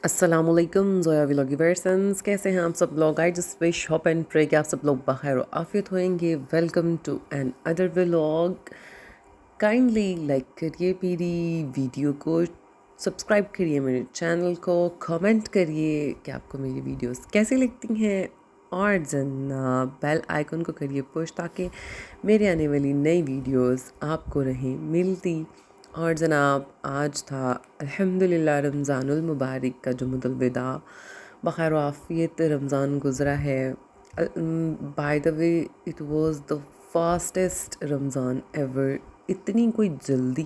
अस्सलामुअलैकुम ज़ोया व्लॉगिवर्सन्स, कैसे हैं आप सब लोग। I just wish hope and pray कि आप सब लोग बखैर और आफियत होंगे। Welcome to another vlog. Kindly like करिए मेरी वीडियो को, सब्सक्राइब करिए मेरे चैनल को, कमेंट करिए कि आपको मेरी वीडियोस कैसी लगती हैं और जनाब बेल आइकन को करिए पुश ताकि मेरे आने वाली नई वीडियोस आपको रहें मिलती। और जनाब आज था अल्हम्दुलिल्लाह रमज़ानुल मुबारक का जुमुअल विदा। बख़ैर व आफ़ियत रमज़ान गुज़रा है। By the way it was the fastest Ramzan ever. इतनी कोई जल्दी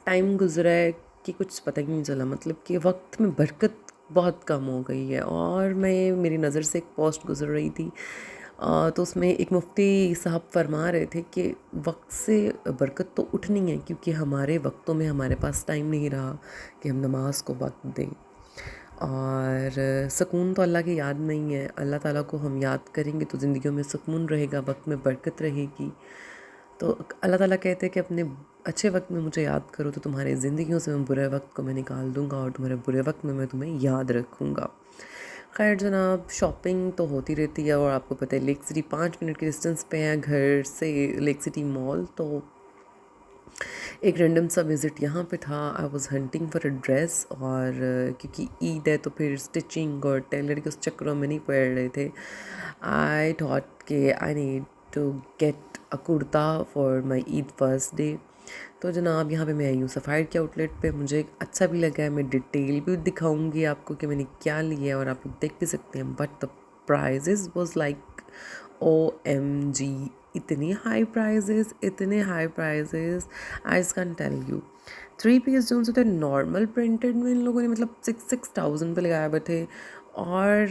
टाइम गुज़रा है कि कुछ पता ही नहीं चला। मतलब कि वक्त में बरकत बहुत कम हो गई है। और मेरी नज़र से एक पोस्ट गुज़र रही थी, तो उसमें एक मुफ्ती साहब फरमा रहे थे कि वक्त से बरकत तो उठनी है, क्योंकि हमारे वक्तों में हमारे पास टाइम नहीं रहा कि हम नमाज को वक्त दें। और सुकून तो अल्लाह की याद नहीं है। अल्लाह ताला को हम याद करेंगे तो ज़िंदगियों में सुकून रहेगा, वक्त में बरकत रहेगी। तो अल्लाह ताला कहते हैं कि अपने अच्छे वक्त में मुझे याद करो तो तुम्हारे ज़िंदगियों से मैं बुरे वक्त को मैं निकाल दूँगा और तुम्हारे बुरे वक्त में मैं तुम्हें याद रखूँगा। खैर जनाब, शॉपिंग तो होती रहती है और आपको पता है लेक सिटी 5 मिनट के डिस्टेंस पे है घर से, लेक सिटी मॉल। तो एक रैंडम सा विज़िट यहाँ पे था। I was hunting for a dress, और क्योंकि ईद है तो फिर स्टिचिंग और टेलर के उस चक्करों में नहीं पड़ रहे थे। आई थॉट कि I need to get a kurta for my Eid first day. तो जनाब यहाँ पे मैं आई हूँ सफ़ायर के आउटलेट पे। मुझे अच्छा भी लगा है, मैं डिटेल भी दिखाऊंगी आपको कि मैंने क्या लिया है और आप लोग देख भी सकते हैं। But the prices was like OMG, इतने हाई प्राइजेस, इतने high prices, I just can tell you. 3 piece जो होते हैं नॉर्मल प्रिंटेड में इन लोगों ने मतलब 6,000 पे लगाए हुए थे। और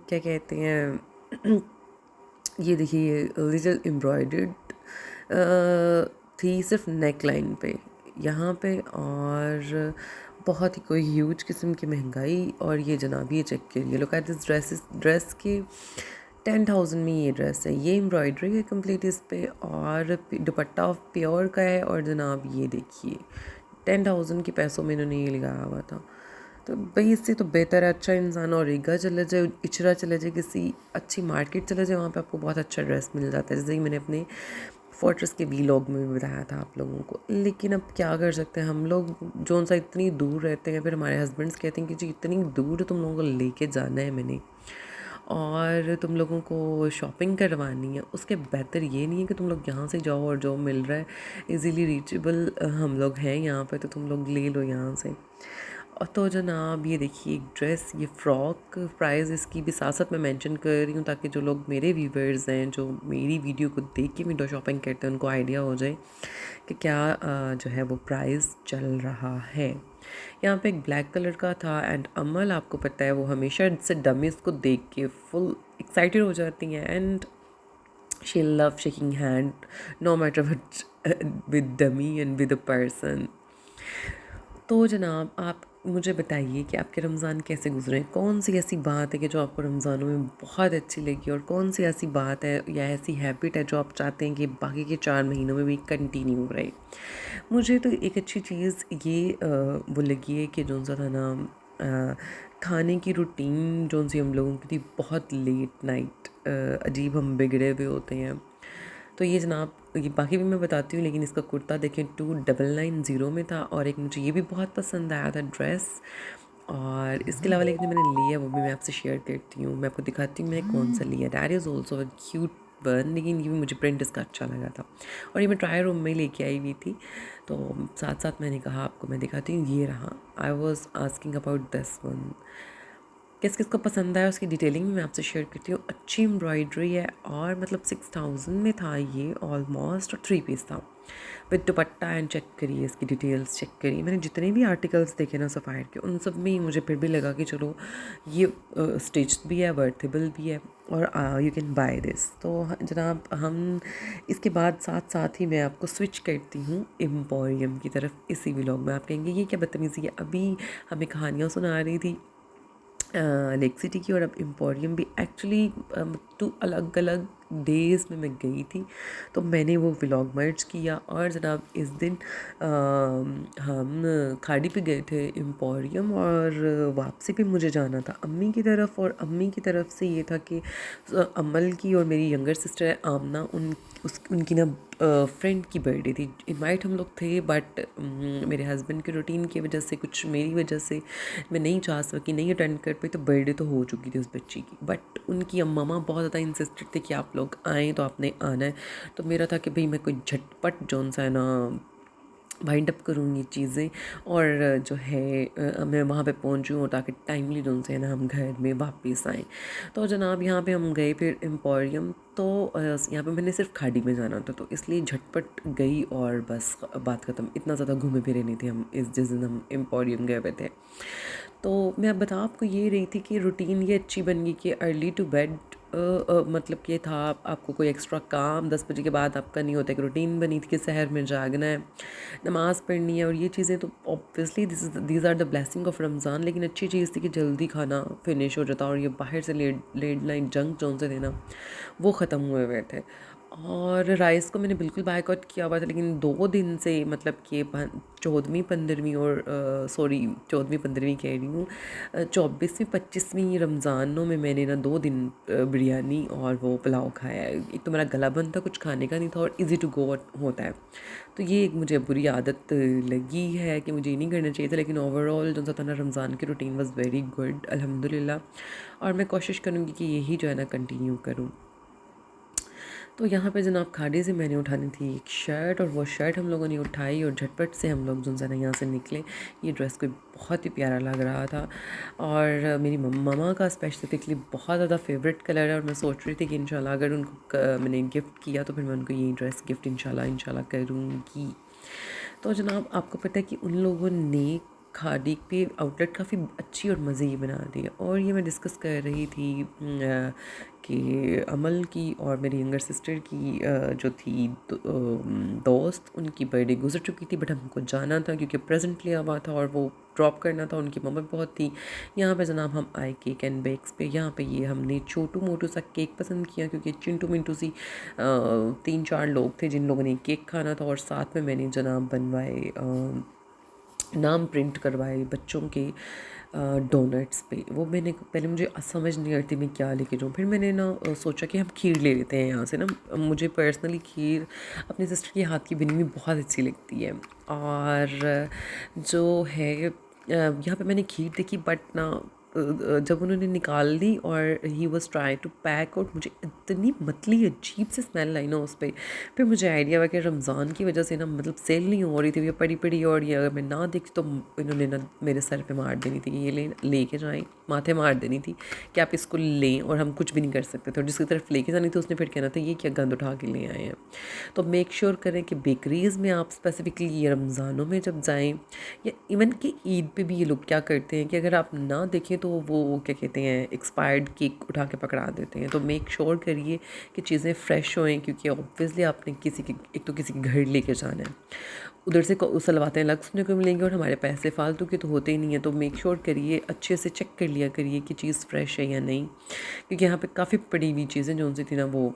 क्या कहते हैं ये देखिए लिटिल एम्ब्रॉयडर्ड थी सिर्फ नेक लाइन पे यहाँ पे। और बहुत ही कोई ह्यूज किस्म की महंगाई। और ये जनाब ये चेक करिए, लुक एट दिस ड्रेस के 10,000 में ये ड्रेस है। ये एम्ब्रॉयडरी है कंप्लीट इस पे, और दुपट्टा प्योर का है। और जनाब ये देखिए 10,000 के पैसों में इन्होंने ये लगाया हुआ था। तो भाई इससे तो बेहतर है अच्छा इंसान और रीगा चले जाए, इचरा चले जाए, किसी अच्छी मार्केट चले जाए, वहाँ पे आपको बहुत अच्छा ड्रेस मिल जाता है। जैसे कि मैंने अपने फोर्ट्रेस के वीलॉग में भी बताया था आप लोगों को। लेकिन अब क्या कर सकते हैं हम लोग, जो सा इतनी दूर रहते हैं। फिर हमारे हस्बैंड्स कहते हैं कि जी इतनी दूर तुम लोगों को लेके जाना है मैंने, और तुम लोगों को शॉपिंग करवानी है, उसके बेहतर ये नहीं है कि तुम लोग यहाँ से जाओ और जो मिल रहा है इजीली रीचेबल हम लोग हैं यहाँ पे, तो तुम लोग ले लो यहाँ से। और तो जनाब ये देखिए एक ड्रेस, ये फ़्रॉक, प्राइस इसकी भी साथ साथ मैं मेंशन कर रही हूँ ताकि जो लोग मेरे व्यूवर्स हैं जो मेरी वीडियो को देख के विंडो शॉपिंग करते हैं उनको आइडिया हो जाए कि क्या जो है वो प्राइस चल रहा है। यहाँ पे एक ब्लैक कलर का था। एंड अमल आपको पता है वो हमेशा से डमीज़ को देख के फुल एक्साइटेड हो जाती हैं। And she love shaking hand no matter what with dummy and with a person. तो जनाब आप मुझे बताइए कि आपके रमज़ान कैसे गुजरे। कौन सी ऐसी बात है कि जो आपको रमज़ानों में बहुत अच्छी लगी, और कौन सी ऐसी बात है या ऐसी हैबिट है जो आप चाहते हैं कि बाकी के 4 महीनों में भी कंटिन्यू रहे। मुझे तो एक अच्छी चीज़ ये वो लगी है कि जो सा था ना खाने की रूटीन जो सी हम लोगों की थी, बहुत लेट नाइट अजीब हम बिगड़े हुए होते हैं। तो ये जनाब ये बाकी भी मैं बताती हूँ, लेकिन इसका कुर्ता देखें 2990 में था। और एक मुझे ये भी बहुत पसंद आया था ड्रेस। और इसके अलावा लेकिन जो मैंने लिया वो भी मैं आपसे शेयर करती हूँ, मैं आपको दिखाती हूँ मैंने कौन सा लिया। That is also a cute one, लेकिन ये भी मुझे प्रिंट इसका अच्छा लगा था। और ये मैं ट्राई रूम में ही लेके आई हुई थी, तो साथ साथ मैंने कहा आपको मैं दिखाती हूँ। ये रहा, I was asking about this one. किस किस को पसंद आया उसकी डिटेलिंग मैं आपसे शेयर करती हूँ। अच्छी एम्ब्रॉयडरी है और मतलब 6,000 में था ये ऑलमोस्ट, और 3 पीस था विद दुपट्टा। एंड चेक करिए इसकी डिटेल्स, चेक करिए। मैंने जितने भी आर्टिकल्स देखे ना सफ़ायर के, उन सब में ही मुझे फिर भी लगा कि चलो ये स्टिच्ड भी है, वर्थेबल भी है, और यू कैन बाय दिस। तो जनाब हम इसके बाद साथ साथ ही मैं आपको स्विच करती हूँ एम्पोरियम की तरफ। इसी व्लॉग में आप कहेंगे ये क्या बदतमीज़ी है, अभी हमें कहानियाँ सुना रही थी लेक सिटी की, और अब एम्पोरियम भी। एक्चुअली 2 अलग अलग डेज़ में मैं गई थी, तो मैंने वो व्लॉग मर्ज किया। और जनाब इस दिन हम खाड़ी पे गए थे एम्पोरियम, और वापसी पे मुझे जाना था अम्मी की तरफ। और अम्मी की तरफ से ये था कि अमल की और मेरी यंगर सिस्टर है आमना, उनकी ना फ्रेंड की बर्थडे थी। इनवाइट हम लोग थे, बट मेरे हस्बैंड के रूटीन की वजह से, कुछ मेरी वजह से मैं नहीं जा सकी, नहीं अटेंड कर पाई। तो बर्थडे तो हो चुकी थी उस बच्ची की, बट उनकी मामा बहुत ज़्यादा इंसिस्टेड थे कि आप लोग आएँ तो आपने आना है। तो मेरा था कि भाई मैं कोई झटपट जौन सा है ना वाइंड अप करूँ ये चीज़ें, और जो है मैं वहाँ पे पहुँचूँ, और ताकि टाइमली जो से ना हम घर में वापस आएँ। तो जनाब यहाँ पे हम गए फिर एम्पोरियम। तो यहाँ पे मैंने सिर्फ खाड़ी में जाना था, तो इसलिए झटपट गई और बस बात ख़त्म। इतना ज़्यादा घूमे फिरे नहीं थे हम जिस दिन हम एम्पोरियम गए हुए थे। तो मैं अब बता आपको ये रही थी कि रूटीन ये अच्छी बन गई कि अर्ली टू बेड, मतलब कि था आपको कोई एक्स्ट्रा काम 10 बजे के बाद आपका नहीं होता। एक रूटीन बनी थी कि शहर में जागना है, नमाज़ पढ़नी है, और ये चीज़ें तो obviously these are the blessing of Ramzan. लेकिन अच्छी चीज़ थी कि जल्दी खाना फिनिश हो जाता, और ये बाहर से लेट नाइट जंक जोन से थे ना, वो ख़त्म हुए थे। और राइस को मैंने बिल्कुल बायकॉट किया हुआ था, लेकिन 2 दिन से, मतलब कि 14वीं 15वीं और सॉरी 14वीं 15वीं कह रही हूँ, 24वीं 25वीं रमज़ानों में मैंने ना 2 दिन बिरयानी और वो पुलाव खाया है। एक तो मेरा गला बंद था, कुछ खाने का नहीं था, और इजी टू गो होता है। तो ये एक मुझे बुरी आदत लगी है कि मुझे नहीं करना चाहिए था। लेकिन ओवरऑल जो था ना, रमज़ान की रूटीन वाज वेरी गुड अल्हम्दुलिल्लाह, और मैं कोशिश करूँगी कि यही जो है ना कंटिन्यू करूँ। तो यहाँ पे जनाब खाड़ी से मैंने उठानी थी एक शर्ट, और वो शर्ट हम लोगों ने उठाई, और झटपट से हम लोग जो है ना यहाँ से निकले। ये ड्रेस कोई बहुत ही प्यारा लग रहा था, और मेरी मम्मा का स्पेसिफिकली बहुत ज़्यादा फेवरेट कलर है। और मैं सोच रही थी कि इंशाल्लाह अगर उनको मैंने गिफ्ट किया तो फिर मैं उनको ये ड्रेस गिफ्ट इंशाल्लाह करूँगी। तो जनाब आपको पता है कि उन लोगों ने खाड़ी पे आउटलेट काफ़ी अच्छी और मज़े की बना दी है। और ये मैं डिस्कस कर रही थी कि अमल की और मेरी यंगर सिस्टर की जो थी दोस्त, उनकी बर्थडे गुजर चुकी थी, बट हमको जाना था क्योंकि प्रेजेंट लिया हुआ था और वो ड्रॉप करना था। उनकी मम्मा बहुत थी। यहाँ पे जनाब हम आए केक एंड बेक्स पे। यहाँ पे ये हमने छोटू मोटू सा केक पसंद किया, क्योंकि चिंटू मिंटू सी 3-4 लोग थे जिन लोगों ने केक खाना था। और साथ में मैंने जनाब बनवाए नाम प्रिंट करवाए बच्चों के डोनट्स पे। वो मैंने पहले, मुझे समझ नहीं आती मैं क्या लेके जाऊँ। फिर मैंने ना सोचा कि हम खीर ले लेते हैं यहाँ से ना। मुझे पर्सनली खीर अपनी सिस्टर के हाथ की बनी हुई बहुत अच्छी लगती है। और जो है यहाँ पे मैंने खीर देखी, बट ना जब उन्होंने निकाल दी और he was try to pack out, मुझे इतनी मतली अजीब से स्मेल आई ना उस पर। फिर मुझे आइडिया हुआ कि रमज़ान की वजह से ना, मतलब सेल नहीं हो रही थी, ये पड़ी पड़ी, और ये अगर मैं ना देखी तो इन्होंने ना मेरे सर पे मार देनी थी कि ये लेके जाएँ, माथे मार देनी थी कि आप इसको लें और हम कुछ भी नहीं कर सकते थे। और जिसकी तरफ लेके जानी थी उसने फिर कहना था ये क्या गंद उठा के ले आए हैं। तो मेक श्योर करें कि बेकरीज़ में आप स्पेसिफिकली ये रमज़ानों में जब जाएँ, या इवन कि ईद पे भी ये लोग क्या करते हैं कि अगर आप ना देखें तो वो क्या कहते हैं, एक्सपायर्ड केक उठा के पकड़ा देते हैं। तो मेक श्योर करिए कि चीज़ें फ़्रेश होएं, क्योंकि ऑब्वियसली आपने किसी के, एक तो किसी के घर लेके जाना है, उधर से सलवातें अलग सुनने को मिलेंगी, और हमारे पैसे फालतू के तो होते ही नहीं है। तो मेक श्योर करिए, अच्छे से चेक कर लिया करिए कि चीज़ फ़्रेश है या नहीं, क्योंकि यहाँ पे काफ़ी पड़ी हुई चीज़ें जो उनसे थी ना, वो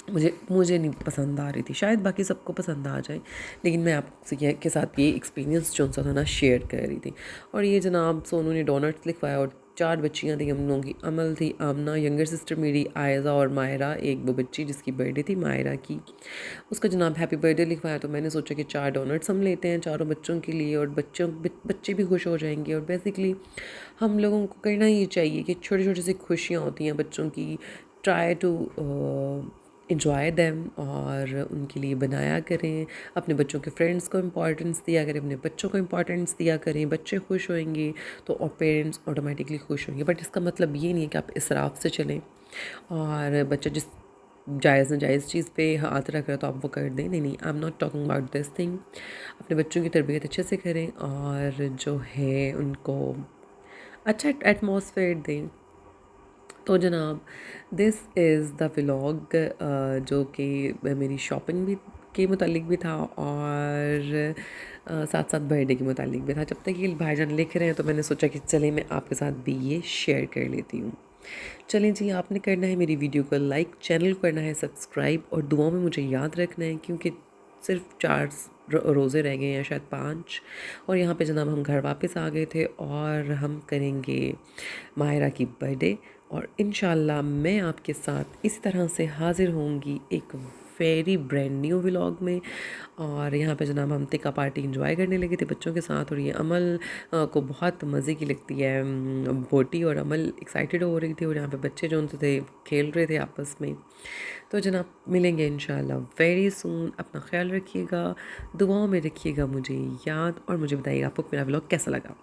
मुझे नहीं पसंद आ रही थी। शायद बाकी सबको पसंद आ जाए, लेकिन मैं आपसे के साथ ये एक्सपीरियंस जो सा था ना शेयर कर रही थी। और ये जनाब सोनू ने डोनट्स लिखवाया, और 4 बच्चियाँ थी हम लोगों की। अमल थी, आमना, यंगर सिस्टर मेरी आयज़ा, और मायरा, एक वो बच्ची जिसकी बर्थडे थी मायरा की, उसका जनाब हैप्पी बर्थडे लिखवाया। तो मैंने सोचा कि 4 डोनट्स हम लेते हैं चारों बच्चों के लिए, और बच्चे भी खुश हो जाएंगे। और बेसिकली हम लोगों को करना ही चाहिए कि छोटी छोटी सी खुशियाँ होती हैं बच्चों की, ट्राई टू इंजॉय दैम, और उनके लिए बनाया करें। अपने बच्चों के फ्रेंड्स को इम्पोर्टेंस दिया करें, अपने बच्चों को इम्पोर्टेंस दिया करें। बच्चे खुश होंगे तो और पेरेंट्स ऑटोमेटिकली खुश होंगे। बट इसका मतलब ये नहीं है कि आप इसराफ से चलें और बच्चा जिस जायज़ नाजायज़ चीज़ पे हाथ रख रहा है तो आप वो कर दें। नहीं, I am not talking about this thing. अपने बच्चों की तरबियत अच्छे से करें, और जो है उनको अच्छा एटमॉस्फेयर दें। तो जनाब दिस इज़ द व्लॉग, जो कि मेरी शॉपिंग भी के मुतालिक भी था, और साथ साथ बर्थडे के मुतालिक भी था। जब तक ये भाईजान लिख रहे हैं तो मैंने सोचा कि चले मैं आपके साथ भी ये शेयर कर लेती हूँ। चलें जी, आपने करना है मेरी वीडियो को लाइक, चैनल को करना है सब्सक्राइब और दुआओं में मुझे याद रखना है, क्योंकि सिर्फ 4 रोज़े रह गए हैं, शायद 5। और यहाँ पे जनाब हम घर वापस आ गए थे और हम करेंगे माहिरा की बर्थडे। और इंशाल्लाह मैं आपके साथ इसी तरह से हाज़िर होंगी एक वेरी ब्रांड न्यू व्लॉग में। और यहाँ पे जनाब हम टिक्का पार्टी इंजॉय करने लगे थे बच्चों के साथ। और ये अमल को बहुत मज़े की लगती है बोटी, और अमल एक्साइटेड हो रही थी, और यहाँ पे बच्चे जो उनसे थे खेल रहे थे आपस में। तो जनाब मिलेंगे इंशाल्लाह वेरी सून। अपना ख्याल रखिएगा, दुआओं में रखिएगा मुझे याद, और मुझे बताइएगा आपको मेरा व्लॉग कैसा लगा।